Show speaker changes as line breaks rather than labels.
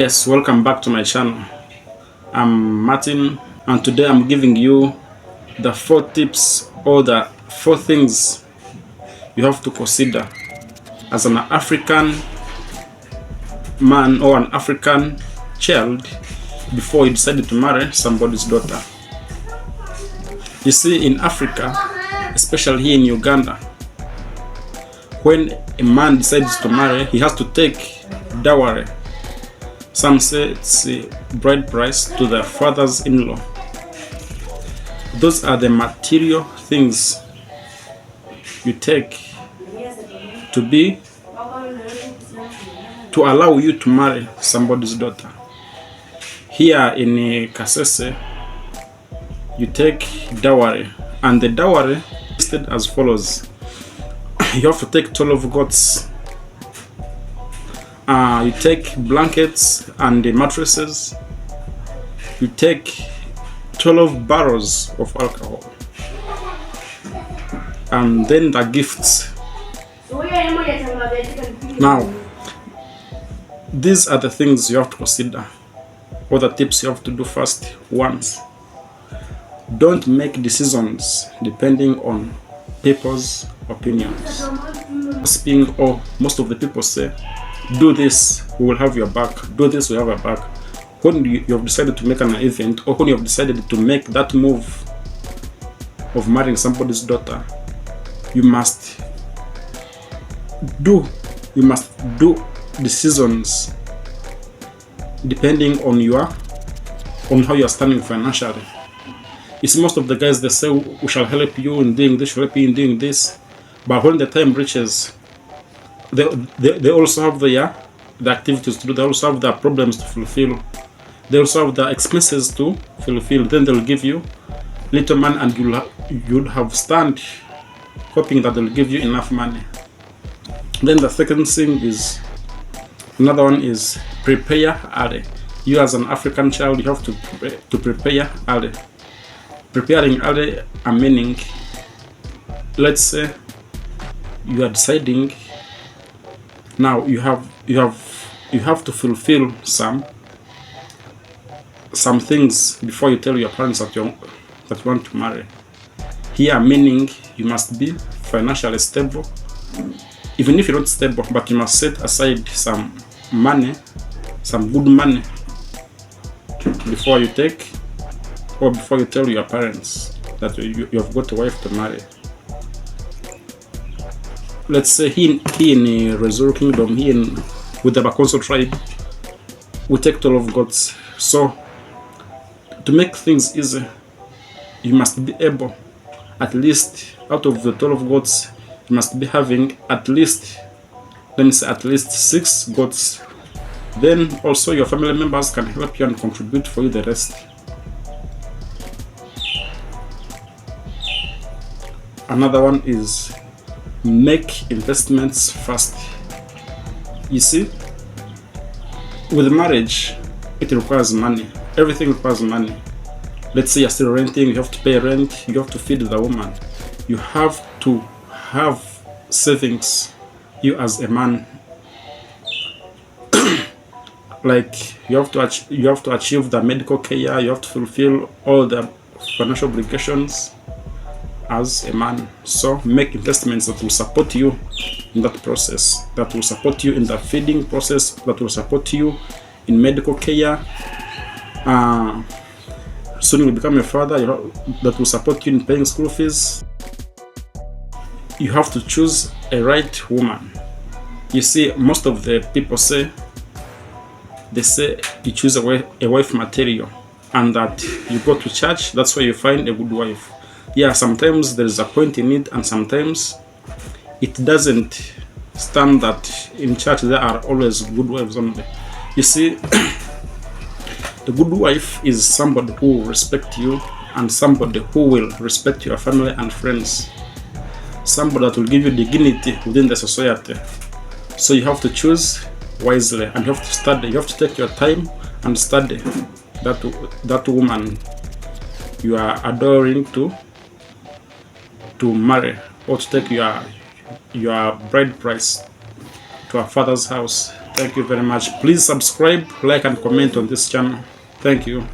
Yes, welcome back to my channel. I'm Martin, and today I'm giving you the 4 tips or the 4 things you have to consider as an African man or an African child before you decide to marry somebody's daughter. You see, in Africa, especially here in Uganda, when a man decides to marry, he has to take dowry. Some say it's a bride price to the fathers-in-law. Those are the material things you take to allow you to marry somebody's daughter. Here in Kasese, you take dowry, and the dowry is listed as follows. You have to take 12 goats. You take blankets and mattresses. You take 12 barrels of alcohol. And then the gifts. Now, these are the things you have to consider. What the tips you have to do first. One, don't make decisions depending on people's opinions. Speaking, or most of the people say, do this, we will have your back. Do this, we have your back. When you have decided to make an event, or when you have decided to make that move of marrying somebody's daughter, you must do decisions depending on how you are standing financially. You see, most of the guys, they say, we shall help you in doing this, help you in doing this, but when the time reaches, they also have the activities to do. They also have the problems to fulfill. They also have the expenses to fulfill. Then they'll give you little money, and you'll have stand hoping that they'll give you enough money. Then the second thing is, another one is prepare early. You as an African child, you have to prepare early. Preparing early, meaning, let's say you are deciding. Now you have to fulfill some things before you tell your parents that you want to marry. Here, meaning you must be financially stable. Even if you're not stable, but you must set aside some money, some good money, before you tell your parents that you have got a wife to marry. Let's say here in Resort Kingdom, with the Bakonso tribe, we take 12 goats. So to make things easy, you must be able, at least out of the 12 goats, you must be having at least 6 goats. Then also your family members can help you and contribute for you the rest. Another one is make investments first. You see, with marriage, it requires money. Everything requires money. Let's say you're still renting, you have to pay rent, you have to feed the woman. You have to have savings, you as a man. Like you have to achieve the medical care, you have to fulfill all the financial obligations as a man. So make investments that will support you in that process, that will support you in the feeding process, that will support you in medical care. Soon you will become a father, that will support you in paying school fees. You have to choose a right woman. You see, most of the people say you choose a wife material, and that you go to church, that's where you find a good wife. Yeah, sometimes there is a point in it, and sometimes it doesn't stand that in church there are always good wives only. You see, the good wife is somebody who will respect you, and somebody who will respect your family and friends. Somebody that will give you dignity within the society. So you have to choose wisely, and you have to study. You have to take your time and study that woman you are adoring to marry, or to take your bride price to her father's house. Thank you very much. Please subscribe, like and comment on this channel. Thank you.